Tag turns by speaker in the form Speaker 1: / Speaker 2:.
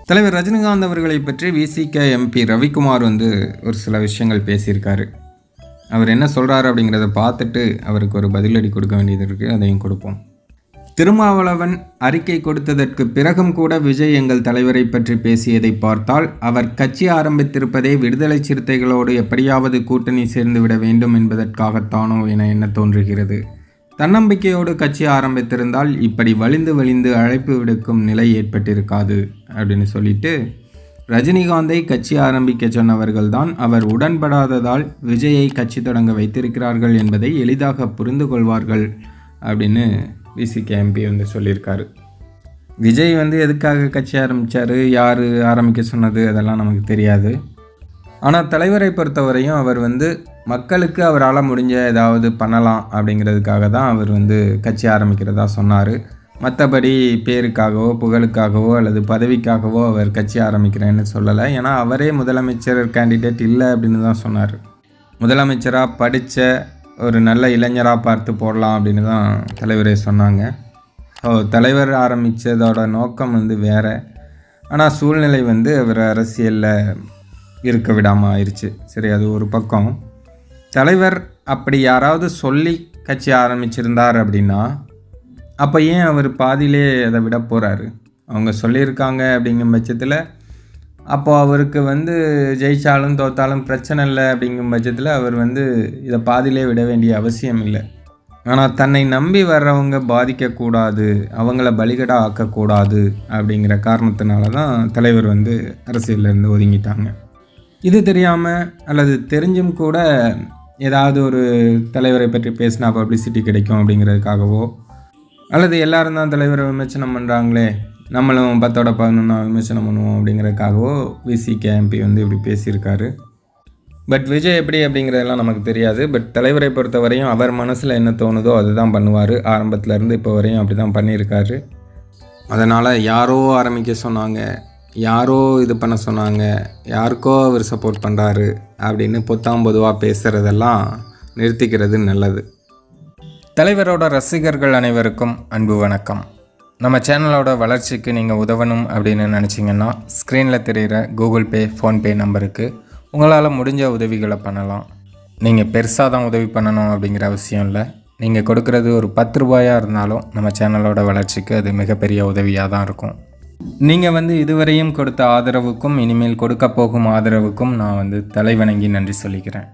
Speaker 1: தலைவர் ரஜினிகாந்த் அவர்களை பற்றி விசிக எம்பி ரவிக்குமார் ஒரு சில விஷயங்கள் பேசியிருக்காரு. அவர் என்ன சொல்கிறாரு அப்படிங்கிறத பார்த்துட்டு அவருக்கு ஒரு பதிலடி கொடுக்க வேண்டியது இருக்குது. அதையும் கொடுப்போம். திருமாவளவன் அறிக்கை கொடுத்ததற்கு பிறகும் கூட விஜய் எங்கள் தலைவரை பற்றி பேசியதை பார்த்தால் அவர் கட்சி ஆரம்பித்திருப்பதே விடுதலை சிறுத்தைகளோடு எப்படியாவது கூட்டணி சேர்ந்து விட வேண்டும் என்பதற்காகத்தானோ என எண்ண தோன்றுகிறது. தன்னம்பிக்கையோடு கட்சி ஆரம்பித்திருந்தால் இப்படி வலிந்து அழைப்பு விடுக்கும் நிலை ஏற்பட்டிருக்காது அப்படின்னு சொல்லிட்டு, ரஜினிகாந்தை கட்சி ஆரம்பிக்க சொன்னவர்கள்தான் அவர் உடன்படாததால் விஜயை கட்சி தொடங்க வைத்திருக்கிறார்கள் என்பதை எளிதாக புரிந்து கொள்வார்கள் அப்படின்னு விசிக எம்பி சொல்லியிருக்காரு. விஜய் எதுக்காக கட்சி ஆரம்பித்தார், யார் ஆரம்பிக்க சொன்னது, அதெல்லாம் நமக்கு தெரியாது. ஆனால் தலைவரை பொறுத்தவரையும் அவர் மக்களுக்கு அவரால் முடிஞ்ச ஏதாவது பண்ணலாம் அப்படிங்கிறதுக்காக தான் அவர் கட்சி ஆரம்பிக்கிறதா சொன்னார். மற்றபடி பேருக்காகவோ புகழுக்காகவோ அல்லது பதவிக்காகவோ அவர் கட்சி ஆரம்பிக்கிறேன்னு சொல்லலை. ஏன்னா அவரே முதலமைச்சர் கேண்டிடேட் இல்லை அப்படின்னு தான் சொன்னார். முதலமைச்சராக படித்த ஒரு நல்ல இளைஞராக பார்த்து போடலாம் அப்படின்னு தான் தலைவரே சொன்னாங்க. தலைவர் ஆரம்பித்ததோட நோக்கம் வேறு. ஆனால் சூழ்நிலை அவர் அரசியலில் இருக்க விடாமல் ஆயிடுச்சு. சரி, அது ஒரு பக்கம். தலைவர் அப்படி யாராவது சொல்லி கட்சி ஆரம்பிச்சிருந்தார் அப்படின்னா அப்போ ஏன் அவர் பாதியிலே அதை விட போகிறாரு? அவங்க சொல்லியிருக்காங்க அப்படிங்கும் பட்சத்தில் அப்போ அவருக்கு ஜெயித்தாலும் தோத்தாலும் பிரச்சனை இல்லை அப்படிங்கும் பட்சத்தில் அவர் இதை பாதியிலே விட வேண்டிய அவசியம் இல்லை. ஆனால் தன்னை நம்பி வர்றவங்க பாதிக்கக்கூடாது, அவங்கள பலிகடா ஆக்கக்கூடாது அப்படிங்கிற காரணத்தினால தான் தலைவர் அரசியலிருந்து ஒதுங்கிட்டாங்க. இது தெரியாமல் அல்லது தெரிஞ்சும் கூட ஏதாவது ஒரு தலைவரை பற்றி பேசினா பப்ளிசிட்டி கிடைக்கும் அப்படிங்கிறதுக்காகவோ, அல்லது எல்லாரும் தான் தலைவரை விமர்சனம் பண்ணுறாங்களே நம்மளும் 10/11 விமர்சனம் பண்ணுவோம் அப்படிங்கிறதுக்காகவோ விசிக எம்பி இப்படி பேசியிருக்காரு. பட் விஜய் எப்படி அப்படிங்கிறதெல்லாம் நமக்கு தெரியாது. பட் தலைவரை பொறுத்த வரையும் அவர் மனசில் என்ன தோணுதோ அதை தான் பண்ணுவார். ஆரம்பத்துலேருந்து இப்போ வரையும் அப்படி தான் பண்ணியிருக்காரு. அதனால் யாரோ ஆரம்பிக்க சொன்னாங்க, யாரோ இது பண்ண சொன்னாங்க, யாருக்கோ அவர் சப்போர்ட் பண்ணுறாரு அப்படின்னு பொதுவாக பேசுகிறதெல்லாம் நிறுத்திக்கிறது நல்லது. தலைவரோட ரசிகர்கள் அனைவருக்கும் அன்பு வணக்கம். நம்ம சேனலோட வளர்ச்சிக்கு நீங்கள் உதவணும் அப்படின்னு நினச்சிங்கன்னா ஸ்க்ரீனில் தெரிகிற கூகுள் பே, ஃபோன்பே நம்பருக்கு உங்களால் முடிஞ்ச உதவிகளை பண்ணலாம். நீங்கள் பெருசாக தான் உதவி பண்ணணும் அப்படிங்கிற அவசியம் இல்லை. நீங்கள் கொடுக்குறது ஒரு 10 ரூபாயாக இருந்தாலும் நம்ம சேனலோட வளர்ச்சிக்கு அது மிகப்பெரிய உதவியாக தான் இருக்கும். நீங்கள் இதுவரையும் கொடுத்த ஆதரவுக்கும் இனிமேல் கொடுக்க போகும் ஆதரவுக்கும் நான் தலைவணங்கி நன்றி சொல்லிக்கிறேன்.